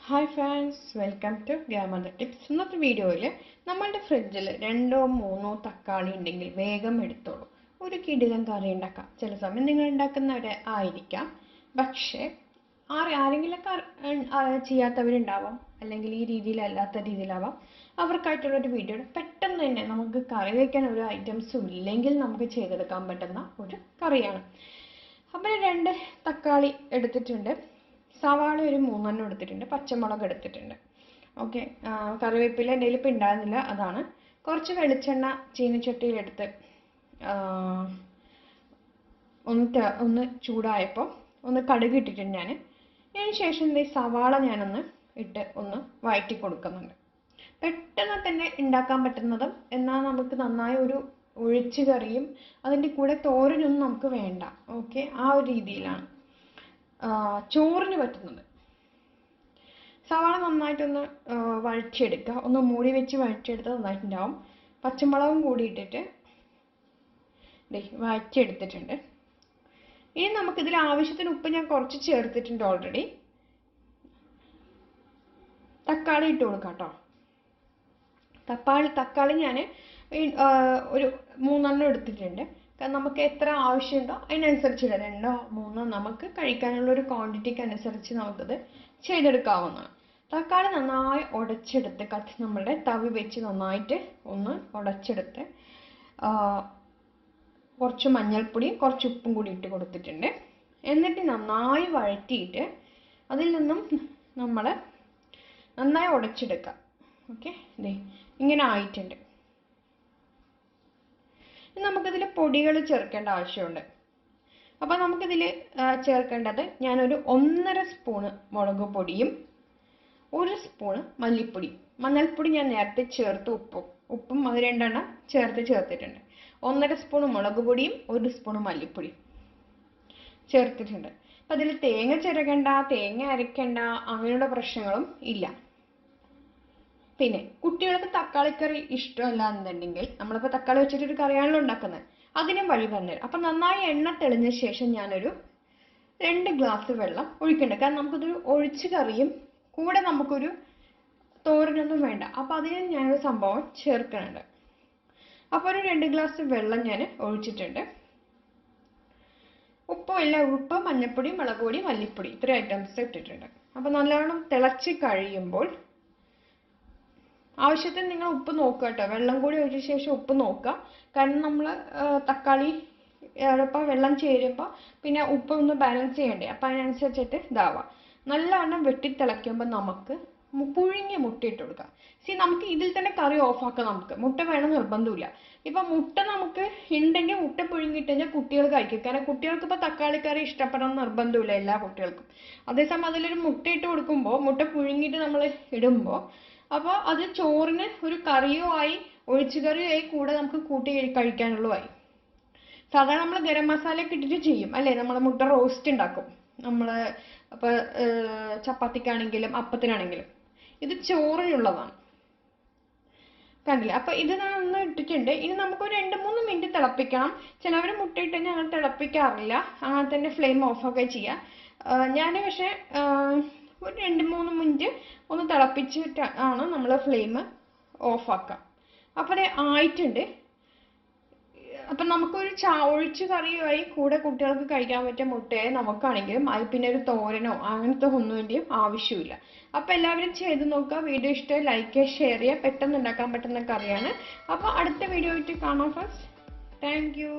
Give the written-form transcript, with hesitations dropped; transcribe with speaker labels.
Speaker 1: Hi friends, welcome to grammar tips. ഇന്നത്തെ വീഡിയോയിൽ നമ്മളുടെ ഫ്രിഡ്ജിൽ 2-3 തക്കാളി ഉണ്ടെങ്കിൽ വേഗം എടുത്തോളൂ. ഒരു കിടിലൻ കറി ഉണ്ടാക്കാം. ചില സമയം നിങ്ങൾ ഉണ്ടാക്കുന്നവരെ ആയിരിക്കാം, പക്ഷേ ആരെങ്കിലൊക്കെ ചെയ്യാത്തവരുണ്ടാവാം, അല്ലെങ്കിൽ ഈ രീതിയിലല്ലാത്ത രീതിയിലാവാം. അവർക്കായിട്ടുള്ളൊരു വീഡിയോ. പെട്ടെന്ന് തന്നെ നമുക്ക് കറി വയ്ക്കാൻ ഒരു ഐറ്റംസും ഇല്ലെങ്കിൽ നമുക്ക് ചെയ്തെടുക്കാൻ പറ്റുന്ന ഒരു കറിയാണ്. അപ്പം 2 തക്കാളി എടുത്തിട്ടുണ്ട്, സവാള ഒരു 3 എടുത്തിട്ടുണ്ട്, പച്ചമുളക് എടുത്തിട്ടുണ്ട്. ഓക്കെ, കറിവേപ്പില എൻ്റെ കയ്യിൽ ഇപ്പം ഉണ്ടായിരുന്നില്ല, അതാണ്. കുറച്ച് വെളിച്ചെണ്ണ ചീനിച്ചട്ടിയിലെടുത്ത് ഒന്ന് ചൂടായപ്പോൾ ഒന്ന് കടുക് ഇട്ടിട്ടുണ്ട് ഞാൻ. അതിന് ശേഷം ഈ സവാള ഞാനൊന്ന് ഇട്ട് ഒന്ന് വഴറ്റി കൊടുക്കുന്നുണ്ട്. പെട്ടെന്ന് തന്നെ ഉണ്ടാക്കാൻ പറ്റുന്നതും എന്നാൽ നമുക്ക് നന്നായി ഒരു ഒഴിച്ച് കറിയും അതിൻ്റെ കൂടെ തോരനൊന്നും നമുക്ക് വേണ്ട. ഓക്കെ, ആ ഒരു രീതിയിലാണ് ചോറിന് പറ്റുന്നത്. സവാള നന്നായിട്ടൊന്ന് വഴറ്റിയെടുക്കുക, ഒന്ന് മൂടി വെച്ച് വഴറ്റിയെടുത്താൽ നന്നായിട്ടുണ്ടാവും. പച്ചമുളകും കൂടി ഇട്ടിട്ട് വഴറ്റിയെടുത്തിട്ടുണ്ട്. ഇനി നമുക്കിതിൽ ആവശ്യത്തിന് ഉപ്പ് ഞാൻ കുറച്ച് ചേർത്തിട്ടുണ്ട് ഓൾറെഡി. തക്കാളി ഇട്ട് കൊടുക്കാം കേട്ടോ. തക്കാളി ഞാൻ ഒരു 3 എടുത്തിട്ടുണ്ട്. കാരണം നമുക്ക് എത്ര ആവശ്യമുണ്ടോ അതിനനുസരിച്ച് ഇടാം. 2-3 നമുക്ക് കഴിക്കാനുള്ള ഒരു ക്വാണ്ടിറ്റിക്ക് അനുസരിച്ച് നമുക്കത് ചെയ്തെടുക്കാവുന്നതാണ്. തക്കാളി നന്നായി ഉടച്ചെടുത്ത് നമ്മളുടെ തവി വെച്ച് നന്നായിട്ട് ഒന്ന് ഉടച്ചെടുത്ത് കുറച്ച് മഞ്ഞൾപ്പൊടിയും കുറച്ച് ഉപ്പും കൂടി ഇട്ട് കൊടുത്തിട്ടുണ്ട്. എന്നിട്ട് നന്നായി വഴറ്റിയിട്ട് അതിൽ നിന്നും നമ്മൾ നന്നായി ഉടച്ചെടുക്കാം. ഓക്കെ, ഇങ്ങനെ ആയിട്ടുണ്ട്. നമുക്കിതിൽ പൊടികൾ ചേർക്കേണ്ട ആവശ്യമുണ്ട്. അപ്പോൾ നമുക്കിതിൽ ചേർക്കേണ്ടത് ഞാനൊരു 1.5 സ്പൂണ് മുളക് പൊടിയും 1 സ്പൂണ് മല്ലിപ്പൊടി. മഞ്ഞൾപ്പൊടി ഞാൻ നേരത്തെ ചേർത്ത് ഉപ്പും അത് 2 ചേർത്തിട്ടുണ്ട്. 1.5 സ്പൂണ് മുളക് പൊടിയും 1 സ്പൂണ് മല്ലിപ്പൊടിയും ചേർത്തിട്ടുണ്ട്. അപ്പം അതിൽ തേങ്ങ ചിരകണ്ട, തേങ്ങ അരയ്ക്കേണ്ട, അങ്ങനെയുള്ള പ്രശ്നങ്ങളും ഇല്ല. പിന്നെ കുട്ടികൾക്ക് തക്കാളിക്കറി ഇഷ്ടമല്ല എന്നുണ്ടെങ്കിൽ നമ്മളിപ്പോൾ തക്കാളി വെച്ചിട്ടൊരു കറിയാണല്ലോ ഉണ്ടാക്കുന്നത്, അതിനും വഴി പറഞ്ഞുതരാം. അപ്പം നന്നായി എണ്ണ തെളിഞ്ഞ ശേഷം ഞാനൊരു 2 ഗ്ലാസ് വെള്ളം ഒഴിക്കുന്നുണ്ട്. കാരണം നമുക്കിതൊരു ഒഴിച്ച് കറിയും കൂടെ നമുക്കൊരു തോരനൊന്നും വേണ്ട. അപ്പം അതിന് ഞാനൊരു സംഭവം ചേർക്കുന്നുണ്ട്. അപ്പോൾ ഒരു 2 ഗ്ലാസ് വെള്ളം ഞാൻ ഒഴിച്ചിട്ടുണ്ട്. ഉപ്പ്, മഞ്ഞൾപ്പൊടി, മുളക് പൊടി, മല്ലിപ്പൊടി, ഇത്രയും ഐറ്റംസ് ഇട്ടിട്ടുണ്ട്. അപ്പം നല്ലോണം തിളച്ച് കഴിയുമ്പോൾ ആവശ്യത്തിന് നിങ്ങൾ ഉപ്പ് നോക്കുക കേട്ടോ. വെള്ളം കൂടി ഒഴിച്ച ശേഷം ഉപ്പ് നോക്കുക. കാരണം നമ്മൾ തക്കാളി ഇപ്പം വെള്ളം ചേരുമ്പോൾ പിന്നെ ഉപ്പ് ഒന്ന് ബാലൻസ് ചെയ്യണ്ടേ. അപ്പം അതിനനുസരിച്ചിട്ട് ഇതാവാം. നല്ലവണ്ണം വെട്ടിത്തിളയ്ക്കുമ്പോൾ നമുക്ക് പുഴുങ്ങിയ മുട്ട ഇട്ട് കൊടുക്കാം. നമുക്ക് ഇതിൽ തന്നെ കറി ഓഫാക്കാം. നമുക്ക് മുട്ട വേണം നിർബന്ധമില്ല. ഇപ്പം മുട്ട നമുക്ക് ഉണ്ടെങ്കിൽ മുട്ട പുഴുങ്ങിയിട്ട് കഴിഞ്ഞാൽ കുട്ടികൾ കഴിക്കും. കാരണം കുട്ടികൾക്ക് ഇപ്പോൾ തക്കാളി കറി ഇഷ്ടപ്പെടണം നിർബന്ധമില്ല എല്ലാ കുട്ടികൾക്കും. അതേസമയം അതിലൊരു മുട്ട ഇട്ട് കൊടുക്കുമ്പോൾ, മുട്ട പുഴുങ്ങിയിട്ട് നമ്മൾ ഇടുമ്പോൾ, അപ്പോൾ അത് ചോറിന് ഒരു കറിയോ ആയി, ഒഴിച്ചു കറിയോ ആയി, കൂടെ നമുക്ക് കൂട്ടി കഴിക്കാനുള്ളതുമായി. സാധാരണ നമ്മൾ ഗരം മസാല ഒക്കെ ഇട്ടിട്ട് ചെയ്യും അല്ലേ, നമ്മൾ മുട്ട റോസ്റ്റ് ഉണ്ടാക്കും നമ്മൾ. അപ്പോൾ ചപ്പാത്തിക്കാണെങ്കിലും അപ്പത്തിനാണെങ്കിലും ഇത് ചോറിനുള്ളതാണ്. കണ്ടില്ലേ? അപ്പോൾ ഇത് ഞാൻ ഒന്ന് ഇട്ടിട്ടുണ്ട്. ഇനി നമുക്കൊരു 2-3 മിനിറ്റ് തിളപ്പിക്കണം. ചിലവർ മുട്ട ഇട്ട് കഴിഞ്ഞാൽ അങ്ങനെ തിളപ്പിക്കാറില്ല, അങ്ങനെ തന്നെ ഫ്ലെയിം ഓഫൊക്കെ ചെയ്യാം. ഞാൻ പക്ഷേ ഒരു 2-3 മിനിറ്റ് ഒന്ന് തിളപ്പിച്ചിട്ടാണ് നമ്മൾ ഫ്ലെയിം ഓഫാക്കുക. അപ്പോൾ അത് ആയിട്ടുണ്ട്. അപ്പം നമുക്കൊരു ഒഴിച്ച് കറിയുമായി കൂടെ കുട്ടികൾക്ക് കഴിക്കാൻ പറ്റിയ മുട്ടയെ നമുക്കാണെങ്കിലും അത് പിന്നെ ഒരു തോരനോ അങ്ങനത്തെ ഒന്നുമിൻ്റെയും ആവശ്യമില്ല. അപ്പോൾ എല്ലാവരും ചെയ്ത് നോക്കുക. വീഡിയോ ഇഷ്ടമായി ലൈക്ക് ചെയ്യുക, ഷെയർ ചെയ്യുക. പെട്ടെന്ന് ഉണ്ടാക്കാൻ പറ്റുന്ന കറിയാണ്. അപ്പോൾ അടുത്ത വീഡിയോ ആയിട്ട് കാണാം ഫ്രണ്ട്സ്. Thank you.